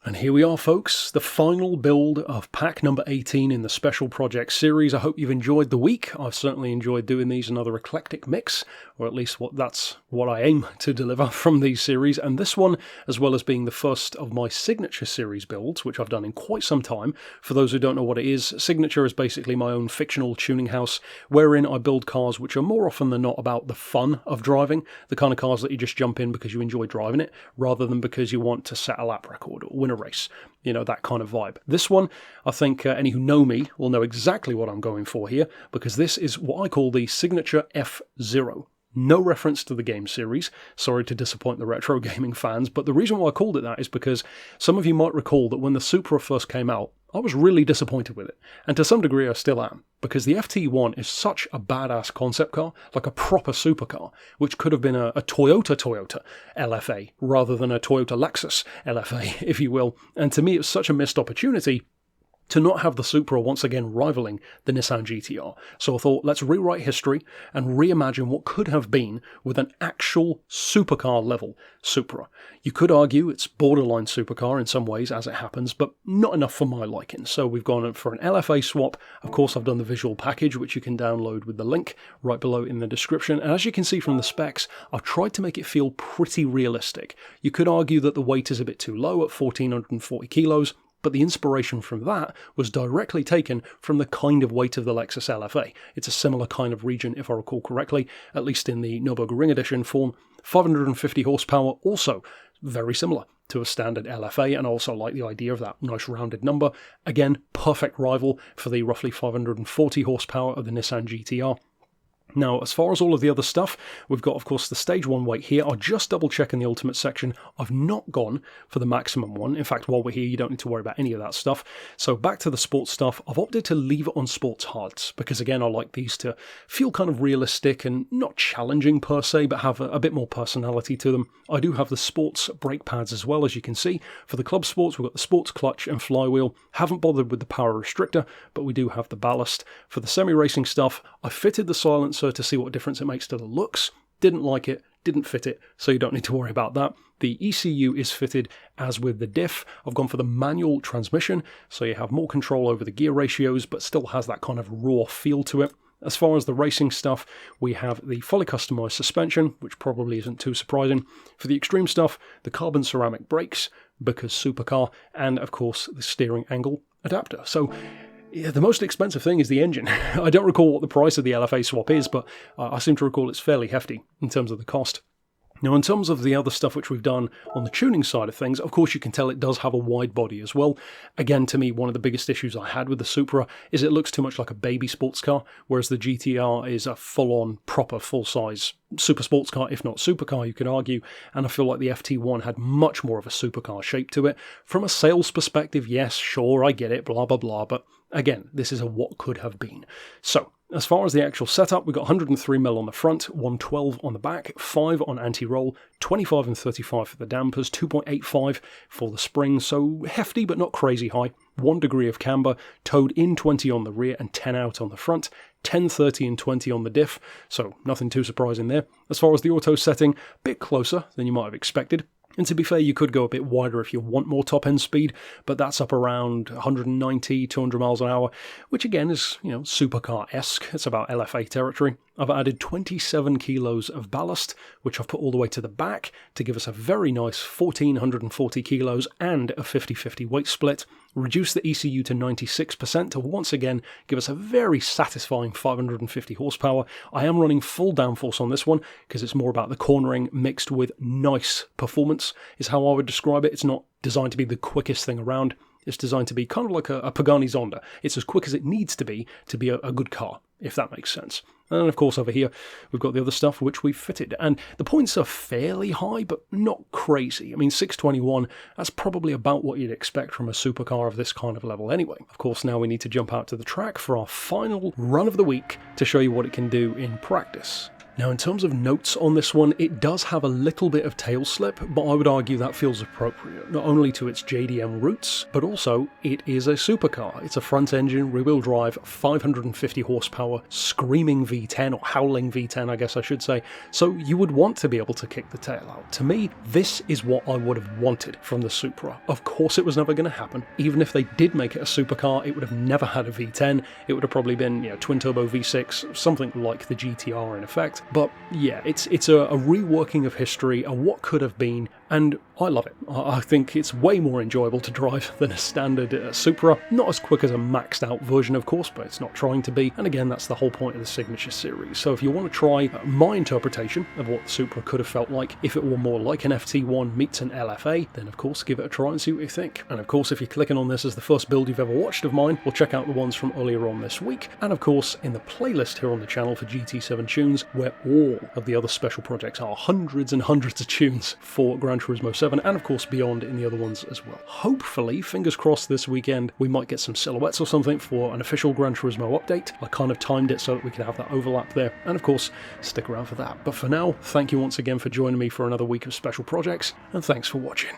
And here we are, folks, the final build of pack number 18 in the Special Project series. I hope you've enjoyed the week. I've certainly enjoyed doing these, another eclectic mix, or at least that's what I aim to deliver from these series. And this one, as well as being the first of my Signature series builds, which I've done in quite some time. For those who don't know what it is, Signature is basically my own fictional tuning house, wherein I build cars which are more often than not about the fun of driving, the kind of cars that you just jump in because you enjoy driving it, rather than because you want to set a lap record or win a race, you know, that kind of vibe. This one, I think any who know me will know exactly what I'm going for here, because this is what I call the Signature F0. No reference to the game series, sorry to disappoint the retro gaming fans, but the reason why I called it that is because some of you might recall that when the Supra first came out, I was really disappointed with it, and to some degree I still am, because the FT1 is such a badass concept car, like a proper supercar, which could have been a Toyota LFA, rather than a Toyota Lexus LFA, if you will, and to me it was such a missed opportunity to not have the Supra once again rivaling the Nissan GT-R. So I thought, let's rewrite history and reimagine what could have been with an actual supercar level Supra. You could argue it's borderline supercar in some ways, as it happens, but not enough for my liking. So we've gone for an LFA swap. Of course, I've done the visual package, which you can download with the link right below in the description. And as you can see from the specs, I've tried to make it feel pretty realistic. You could argue that the weight is a bit too low at 1,440 kilos, but the inspiration from that was directly taken from the kind of weight of the Lexus LFA. It's a similar kind of region, if I recall correctly, at least in the Nürburgring Edition form. 550 horsepower, also very similar to a standard LFA, and I also like the idea of that nice rounded number. Again, perfect rival for the roughly 540 horsepower of the Nissan GT-R. Now, as far as all of the other stuff, we've got, of course, the Stage 1 weight here. I'll just double check in the Ultimate section. I've not gone for the maximum one. In fact, while we're here, you don't need to worry about any of that stuff. So back to the sports stuff. I've opted to leave it on sports hards because, again, I like these to feel kind of realistic and not challenging per se, but have a bit more personality to them. I do have the sports brake pads as well, as you can see. For the club sports, we've got the sports clutch and flywheel. Haven't bothered with the power restrictor, but we do have the ballast. For the semi-racing stuff, I fitted the silencer to see what difference it makes to the looks. Didn't like it, didn't fit it, so you don't need to worry about that. The ECU is fitted as with the diff. I've gone for the manual transmission, so you have more control over the gear ratios, but still has that kind of raw feel to it. As far as the racing stuff, we have the fully customized suspension, which probably isn't too surprising. For the extreme stuff, the carbon ceramic brakes, because supercar, and of course the steering angle adapter. So yeah, the most expensive thing is the engine. I don't recall what the price of the LFA swap is, but I seem to recall it's fairly hefty in terms of the cost. Now, in terms of the other stuff which we've done on the tuning side of things, of course you can tell it does have a wide body as well. Again, to me, one of the biggest issues I had with the Supra is it looks too much like a baby sports car, whereas the GT-R is a full-on, proper, full-size super sports car, if not supercar, you could argue, and I feel like the FT1 had much more of a supercar shape to it. From a sales perspective, yes, sure, I get it, blah, blah, blah, but again, this is a what could have been. So, as far as the actual setup, we've got 103mm on the front, 112 on the back, 5 on anti-roll, 25 and 35 for the dampers, 2.85 for the springs, so hefty but not crazy high, 1 degree of camber, towed in 20 on the rear and 10 out on the front, 10, 30 and 20 on the diff, so nothing too surprising there. As far as the auto setting, a bit closer than you might have expected. And to be fair, you could go a bit wider if you want more top-end speed, but that's up around 190, 200 miles an hour, which again is, you know, supercar-esque. It's about LFA territory. I've added 27 kilos of ballast, which I've put all the way to the back to give us a very nice 1,440 kilos and a 50-50 weight split. Reduce the ECU to 96% to once again give us a very satisfying 550 horsepower. I am running full downforce on this one because it's more about the cornering mixed with nice performance is how I would describe it. It's not designed to be the quickest thing around. It's designed to be kind of like a Pagani Zonda. It's as quick as it needs to be a good car, if that makes sense. And of course over here, we've got the other stuff which we've fitted. And the points are fairly high, but not crazy. I mean, 621, that's probably about what you'd expect from a supercar of this kind of level anyway. Of course, now we need to jump out to the track for our final run of the week to show you what it can do in practice. Now in terms of notes on this one, it does have a little bit of tail slip, but I would argue that feels appropriate, not only to its JDM roots, but also it is a supercar. It's a front engine, rear-wheel drive, 550 horsepower, screaming V10, or howling V10 I guess I should say, so you would want to be able to kick the tail out. To me, this is what I would have wanted from the Supra. Of course it was never going to happen. Even if they did make it a supercar, it would have never had a V10, it would have probably been, you know, twin-turbo V6, something like the GTR in effect. But yeah, it's a reworking of history, a what could have been, and I love it. I think it's way more enjoyable to drive than a standard Supra. Not as quick as a maxed out version, of course, but it's not trying to be. And again, that's the whole point of the Signature series. So if you want to try my interpretation of what the Supra could have felt like if it were more like an FT1 meets an LFA, then of course give it a try and see what you think. And of course, if you're clicking on this as the first build you've ever watched of mine, we'll check out the ones from earlier on this week. And of course, in the playlist here on the channel for GT7 tunes, where all of the other special projects are, hundreds and hundreds of tunes for Gran Turismo 7, and of course beyond in the other ones as well. Hopefully, fingers crossed, this weekend we might get some silhouettes or something for an official Gran Turismo update. I kind of timed it so that we could have that overlap there, and of course stick around for that. But for now, thank you once again for joining me for another week of special projects, and thanks for watching.